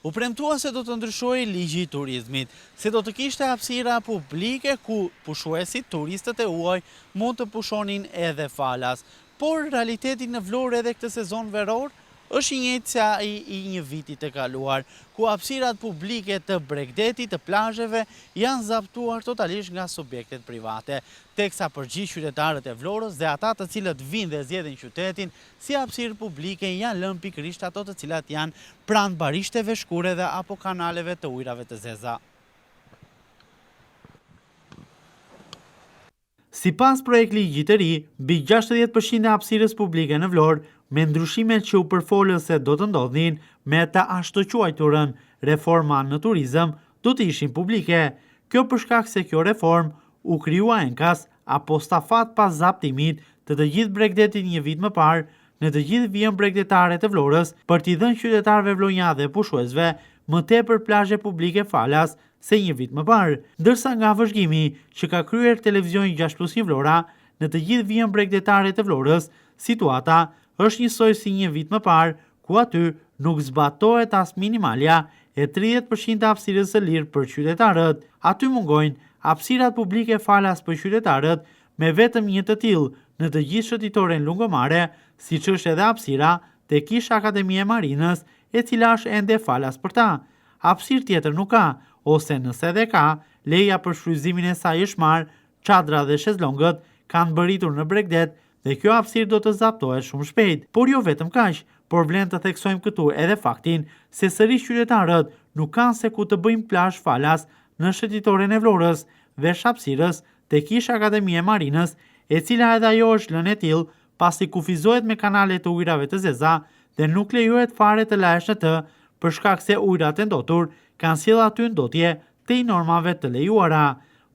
U premtua se do të ndryshojë ligji i turizmit, se do të kishte hapësira publike ku pushuesit, turistët e huaj mund të pushonin edhe falas. Por realiteti në Vlorë edhe këtë sezon veror është i njëjtë se ai i një viti të kaluar, ku hapësirat publike të Bregdetit, të plazheve janë zaptuar totalisht nga subjektet private, teksa përgjithë qytetarët e Vlorës dhe ata të cilët vinë dhe zgjedhin qytetin si hapësirë publike janë lënë pikërisht ato të cilat janë pranë barishteve shkure dhe apo kanaleve të ujrave të zeza. Sipas projekt ligjit të ri, mbi 60% e hapësirës publike në Vlorë, me ndryshimet që u përfolën se do të ndodhin me të ashtu quajturën reforma në turizëm, do të ishin publike. Kjo për shkak se kjo reform u krijua enkas apo stafat pas zaptimit të gjithë Bregdetit një vit më parë në të gjithë vijën bregdetare të Vlorës për t'i dhënë qytetarëve vlonjadhe dhe pushuesve më tepër plazhe publike falas se një vit më parë, ndërsa nga vëzhgimi që ka kryer televizioni 6+1 Vlora në të gjithë vijën bregdetare të Vlorës, situata është njësoj si një vit më parë, ku aty nuk zbatohet as minimalja e 30% hapësirës së lirë për qytetarët. Aty mungojnë hapësirat publike falas për qytetarët me vetëm një të tillë në të gjithë shëtitoren lungomare, siç është edhe hapësira te Kish Akademia e Marinës, e cila është ende falas për ta. Hapësirë tjetër nuk ka, ose nëse edhe ka, leja për shfrytëzimin e saj është marrë, çadra dhe shezlongët kanë bërritur në Bregdet dhe kjo hapësirë do të zaptohet shumë shpejt. Por jo vetëm kaq, por vlen të theksojmë këtu edhe faktin se sërish qytetarët nuk kanë se ku të bëjmë plazh falas në shëtitoren e Vlorës, veç hapësirës te Kish Akademia e Marinës, e cila edhe ajo është lënë e tillë pasi kufizohet me kanale të ujrave të zeza dhe nuk lejohet fare të lahesh në të për shkak se ujrat e ndotur kanë sjellë aty ndotje te i normave të lejuara.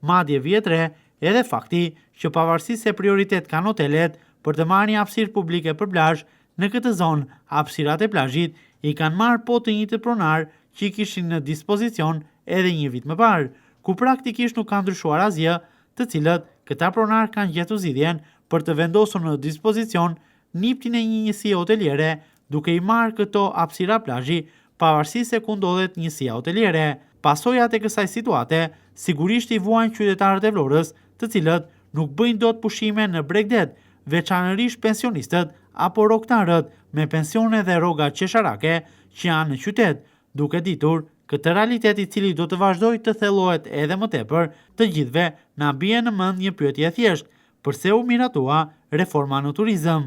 Madje vjetre edhe fakti që pavarësisht se prioritet kanë hotelet për të marrë një hapësirë publike për plazh, në këtë zonë hapësirat e plazhit i kanë marrë po të njëjtit pronar që i kishin në dispozicion edhe një vit më parë, ku praktikisht nuk ka ndryshuar asgjë, të cilët këta pronar kanë gjetur zgjidhjen për të vendosur në dispozicion niptin e një njësie hoteliere, duke i marrë këto hapësira plazhi pavarësisht se ku ndodhet njësia hoteliere. Pasojat e kësaj situate sigurisht i vuajnë qytetarët e Vlorës, të cilët nuk bëjnë dot pushime në Bregdet, veçanërisht pensionistët apo rrogtarët me pensione dhe rroga qesharake që janë në qytet, duke ditur këtë realitet i cili do të vazhdojë të thellohet edhe më tepër, të gjithëve na bie në mend një pyetje thjesht: pse u miratua reforma në turizëm?